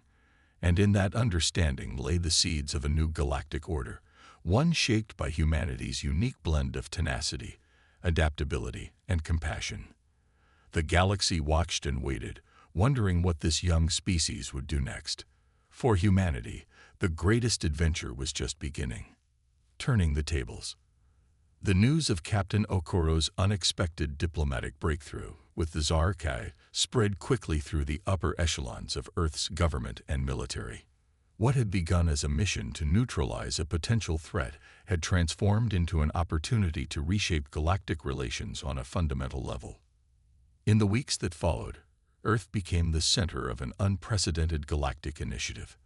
And in that understanding lay the seeds of a new galactic order, one shaped by humanity's unique blend of tenacity, adaptability, and compassion. The galaxy watched and waited, wondering what this young species would do next. For humanity, the greatest adventure was just beginning. Turning the tables. The news of Captain Okoro's unexpected diplomatic breakthrough with the Zarkei spread quickly through the upper echelons of Earth's government and military. What had begun as a mission to neutralize a potential threat had transformed into an opportunity to reshape galactic relations on a fundamental level. In the weeks that followed, Earth became the center of an unprecedented galactic initiative.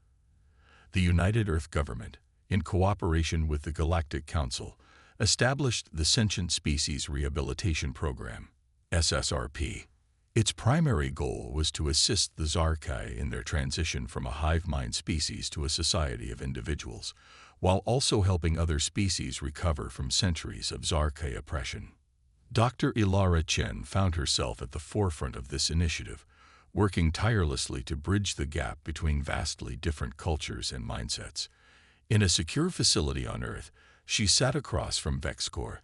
The United Earth Government, in cooperation with the Galactic Council, established the Sentient Species Rehabilitation Program, SSRP. Its primary goal was to assist the Zarkei in their transition from a hive mind species to a society of individuals, while also helping other species recover from centuries of Zarkei oppression. Dr. Ilara Chen found herself at the forefront of this initiative, working tirelessly to bridge the gap between vastly different cultures and mindsets. In a secure facility on Earth, she sat across from Vexicor,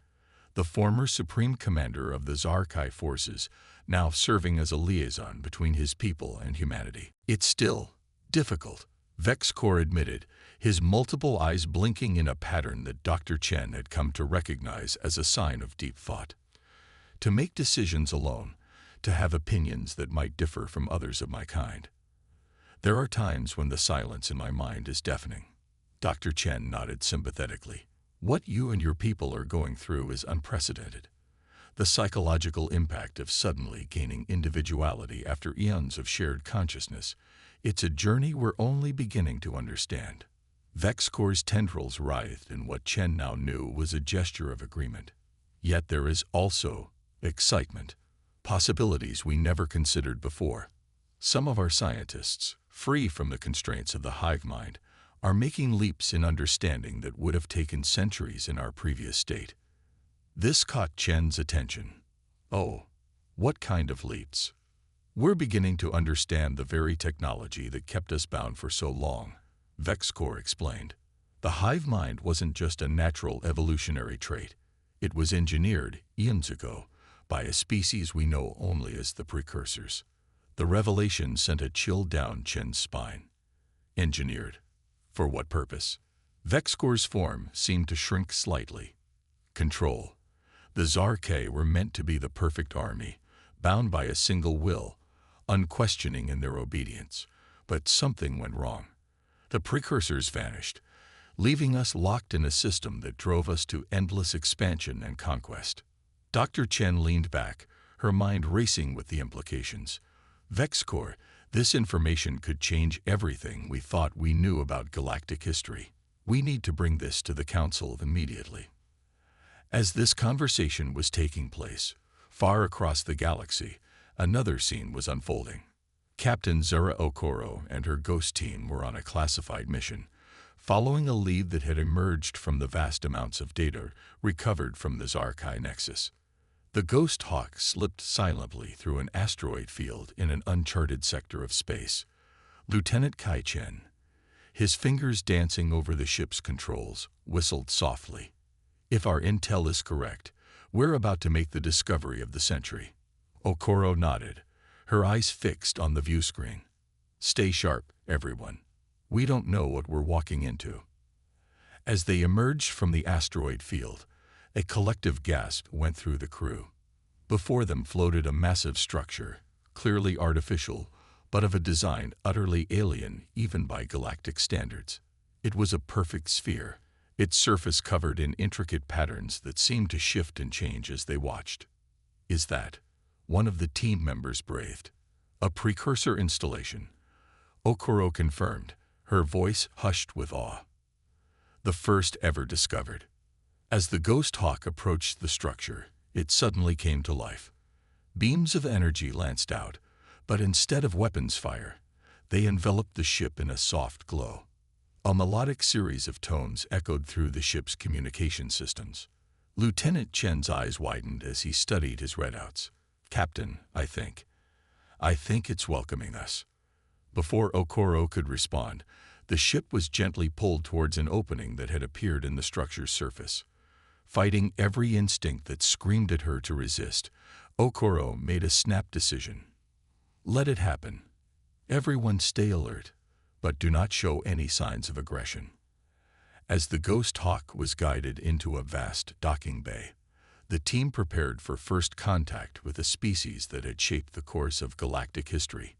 the former Supreme Commander of the Zarkei forces, now serving as a liaison between his people and humanity. "It's still difficult," Vexicor admitted, his multiple eyes blinking in a pattern that Dr. Chen had come to recognize as a sign of deep thought. "To make decisions alone, to have opinions that might differ from others of my kind. There are times when the silence in my mind is deafening." Dr. Chen nodded sympathetically. "What you and your people are going through is unprecedented. The psychological impact of suddenly gaining individuality after eons of shared consciousness, it's a journey we're only beginning to understand." Vexicor's tendrils writhed in what Chen now knew was a gesture of agreement. "Yet there is also excitement, possibilities we never considered before. Some of our scientists, free from the constraints of the hive mind, are making leaps in understanding that would have taken centuries in our previous state. This caught Chen's attention. Oh, what kind of leaps? We're beginning to understand the very technology that kept us bound for so long, Vexcor explained. The hive mind wasn't just a natural evolutionary trait. It was engineered, eons ago, by a species we know only as the precursors. The revelation sent a chill down Chen's spine. Engineered. For what purpose? Vexcor's form seemed to shrink slightly. Control. The Zarkay were meant to be the perfect army, bound by a single will, unquestioning in their obedience. But something went wrong. The precursors vanished, leaving us locked in a system that drove us to endless expansion and conquest. Dr. Chen leaned back, her mind racing with the implications. Vexcor, this information could change everything we thought we knew about galactic history. We need to bring this to the Council immediately. As this conversation was taking place, far across the galaxy, another scene was unfolding. Captain Zara Okoro and her ghost team were on a classified mission, following a lead that had emerged from the vast amounts of data recovered from the Zarkay Nexus. The Ghost Hawk slipped silently through an asteroid field in an uncharted sector of space. Lieutenant Kai Chen, his fingers dancing over the ship's controls, whistled softly. If our intel is correct, we're about to make the discovery of the century. Okoro nodded, her eyes fixed on the view screen. Stay sharp, everyone. We don't know what we're walking into. As they emerged from the asteroid field, a collective gasp went through the crew. Before them floated a massive structure, clearly artificial, but of a design utterly alien even by galactic standards. It was a perfect sphere, its surface covered in intricate patterns that seemed to shift and change as they watched. Is that? One of the team members breathed. A precursor installation. Okoro confirmed, her voice hushed with awe. The first ever discovered. As the Ghost Hawk approached the structure, it suddenly came to life. Beams of energy lanced out, but instead of weapons fire, they enveloped the ship in a soft glow. A melodic series of tones echoed through the ship's communication systems. Lieutenant Chen's eyes widened as he studied his readouts. Captain, I think it's welcoming us. Before Okoro could respond, the ship was gently pulled towards an opening that had appeared in the structure's surface. Fighting every instinct that screamed at her to resist, Okoro made a snap decision. Let it happen. Everyone stay alert, but do not show any signs of aggression. As the Ghost Hawk was guided into a vast docking bay, the team prepared for first contact with a species that had shaped the course of galactic history.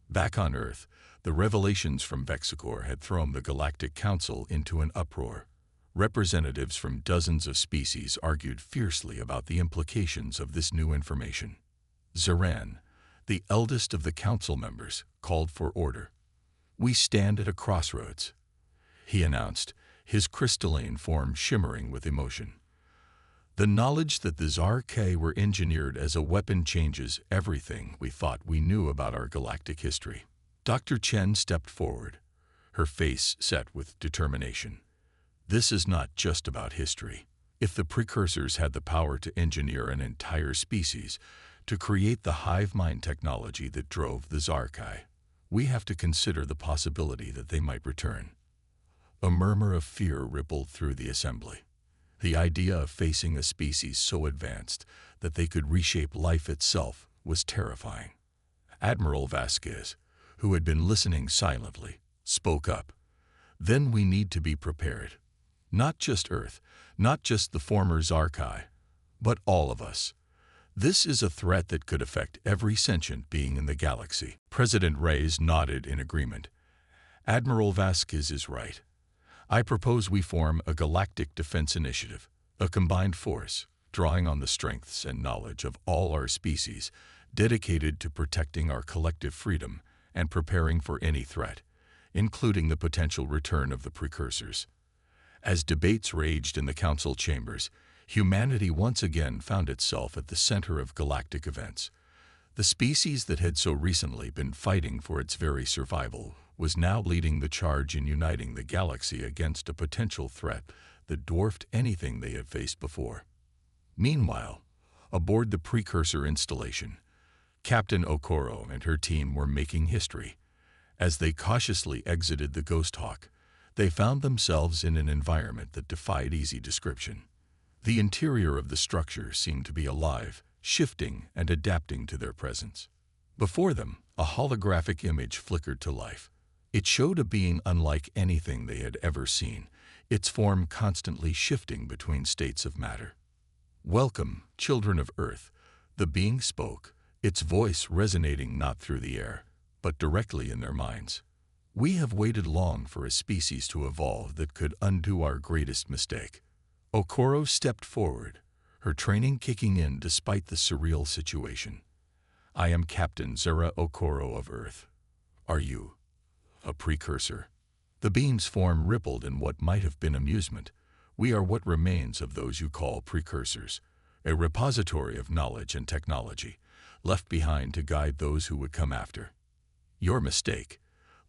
Back on Earth, the revelations from Vexcor had thrown the Galactic Council into an uproar. Representatives from dozens of species argued fiercely about the implications of this new information. Zaran, the eldest of the council members, called for order. We stand at a crossroads, he announced, his crystalline form shimmering with emotion. The knowledge that the Zarkay were engineered as a weapon changes everything we thought we knew about our galactic history. Dr. Chen stepped forward, her face set with determination. This is not just about history. If the precursors had the power to engineer an entire species, to create the hive mind technology that drove the Zarkay, we have to consider the possibility that they might return. A murmur of fear rippled through the assembly. The idea of facing a species so advanced that they could reshape life itself was terrifying. Admiral Vasquez, who had been listening silently, spoke up. Then we need to be prepared. Not just Earth, not just the former Zarkay, but all of us. This is a threat that could affect every sentient being in the galaxy. President Reyes nodded in agreement. Admiral Vasquez is right. I propose we form a galactic defense initiative, a combined force, drawing on the strengths and knowledge of all our species, dedicated to protecting our collective freedom and preparing for any threat, including the potential return of the precursors. As debates raged in the council chambers, humanity once again found itself at the center of galactic events. The species that had so recently been fighting for its very survival was now leading the charge in uniting the galaxy against a potential threat that dwarfed anything they had faced before. Meanwhile, aboard the precursor installation, Captain Okoro and her team were making history. As they cautiously exited the Ghost Hawk, they found themselves in an environment that defied easy description. The interior of the structure seemed to be alive, shifting and adapting to their presence. Before them, a holographic image flickered to life. It showed a being unlike anything they had ever seen, its form constantly shifting between states of matter. "Welcome, children of Earth," the being spoke, its voice resonating not through the air, but directly in their minds. "We have waited long for a species to evolve that could undo our greatest mistake." Okoro stepped forward, her training kicking in despite the surreal situation. "I am Captain Zera Okoro of Earth. Are you a precursor?" The beam's form rippled in what might have been amusement. "We are what remains of those you call precursors, a repository of knowledge and technology, left behind to guide those who would come after." "Your mistake,"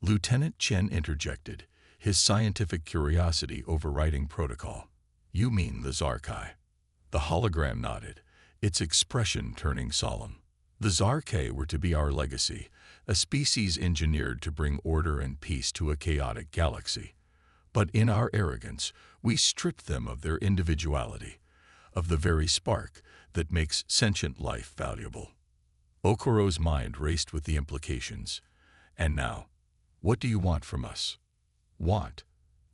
Lieutenant Chen interjected, his scientific curiosity overriding protocol. "You mean the Zarkai." The hologram nodded, its expression turning solemn. "The Zarkai were to be our legacy, a species engineered to bring order and peace to a chaotic galaxy. But in our arrogance, we stripped them of their individuality, of the very spark that makes sentient life valuable." Okoro's mind raced with the implications. "And now, what do you want from us?" "Want?"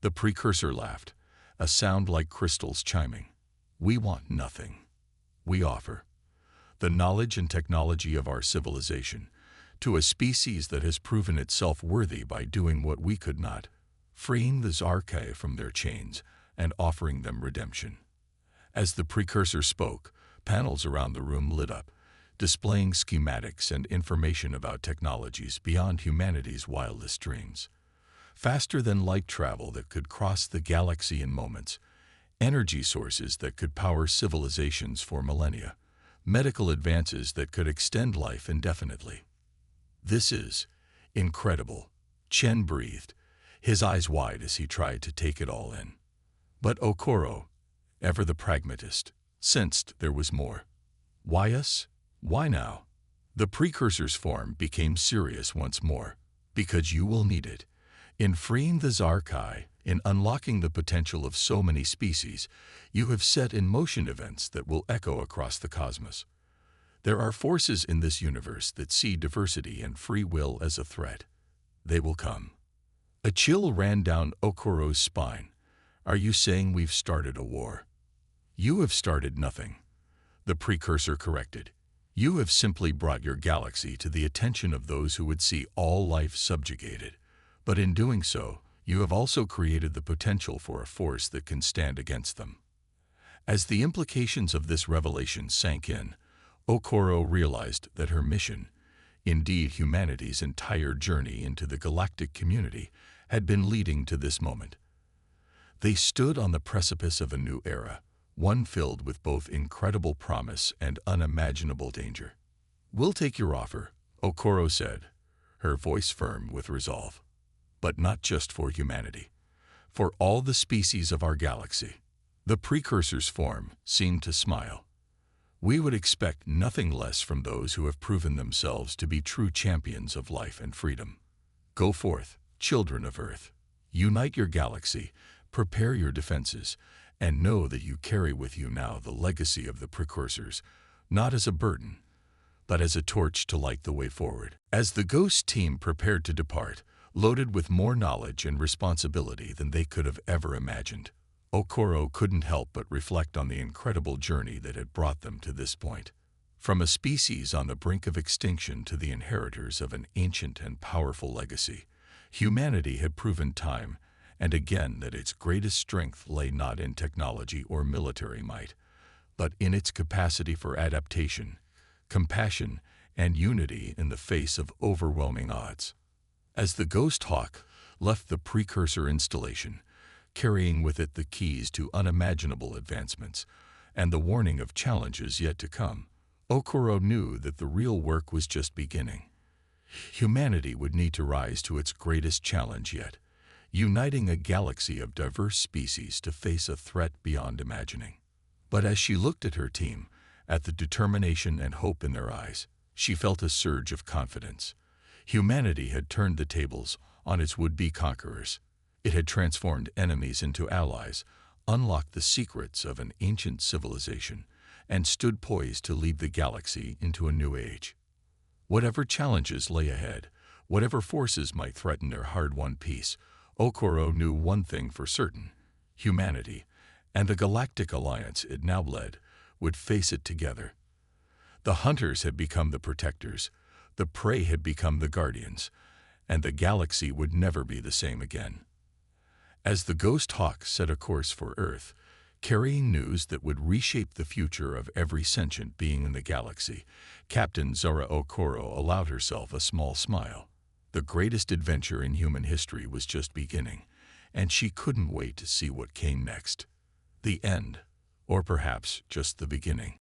The precursor laughed, a sound like crystals chiming. "We want nothing. We offer the knowledge and technology of our civilization to a species that has proven itself worthy by doing what we could not, freeing the Zarkai from their chains and offering them redemption." As the precursor spoke, panels around the room lit up, displaying schematics and information about technologies beyond humanity's wildest dreams. Faster than light travel that could cross the galaxy in moments, energy sources that could power civilizations for millennia, medical advances that could extend life indefinitely. "This is incredible," Chen breathed, his eyes wide as he tried to take it all in. But Okoro, ever the pragmatist, sensed there was more. "Why us? Why now?" The precursor's form became serious once more. "Because you will need it. In freeing the Zarkai, in unlocking the potential of so many species, you have set in motion events that will echo across the cosmos. There are forces in this universe that see diversity and free will as a threat. They will come." A chill ran down Okoro's spine. "Are you saying we've started a war?" "You have started nothing," the precursor corrected. "You have simply brought your galaxy to the attention of those who would see all life subjugated. But in doing so, you have also created the potential for a force that can stand against them." As the implications of this revelation sank in, Okoro realized that her mission, indeed humanity's entire journey into the galactic community, had been leading to this moment. They stood on the precipice of a new era, one filled with both incredible promise and unimaginable danger. "We'll take your offer," Okoro said, her voice firm with resolve. "But not just for humanity. For all the species of our galaxy." The precursor's form seemed to smile. "We would expect nothing less from those who have proven themselves to be true champions of life and freedom. Go forth, children of Earth. Unite your galaxy, prepare your defenses, and know that you carry with you now the legacy of the precursors, not as a burden, but as a torch to light the way forward." As the Ghost team prepared to depart, loaded with more knowledge and responsibility than they could have ever imagined, Okoro couldn't help but reflect on the incredible journey that had brought them to this point. From a species on the brink of extinction to the inheritors of an ancient and powerful legacy, humanity had proven time and again that its greatest strength lay not in technology or military might, but in its capacity for adaptation, compassion, and unity in the face of overwhelming odds. As the Ghost Hawk left the precursor installation, carrying with it the keys to unimaginable advancements and the warning of challenges yet to come, Okoro knew that the real work was just beginning. Humanity would need to rise to its greatest challenge yet, uniting a galaxy of diverse species to face a threat beyond imagining. But as she looked at her team, at the determination and hope in their eyes, she felt a surge of confidence. Humanity had turned the tables on its would-be conquerors. It had transformed enemies into allies, unlocked the secrets of an ancient civilization, and stood poised to lead the galaxy into a new age. Whatever challenges lay ahead, whatever forces might threaten their hard-won peace, Okoro knew one thing for certain: humanity, and the galactic alliance it now led, would face it together. The hunters had become the protectors, the prey had become the guardians, and the galaxy would never be the same again. As the Ghost Hawk set a course for Earth, carrying news that would reshape the future of every sentient being in the galaxy, Captain Zara Okoro allowed herself a small smile. The greatest adventure in human history was just beginning, and she couldn't wait to see what came next. The end, or perhaps just the beginning.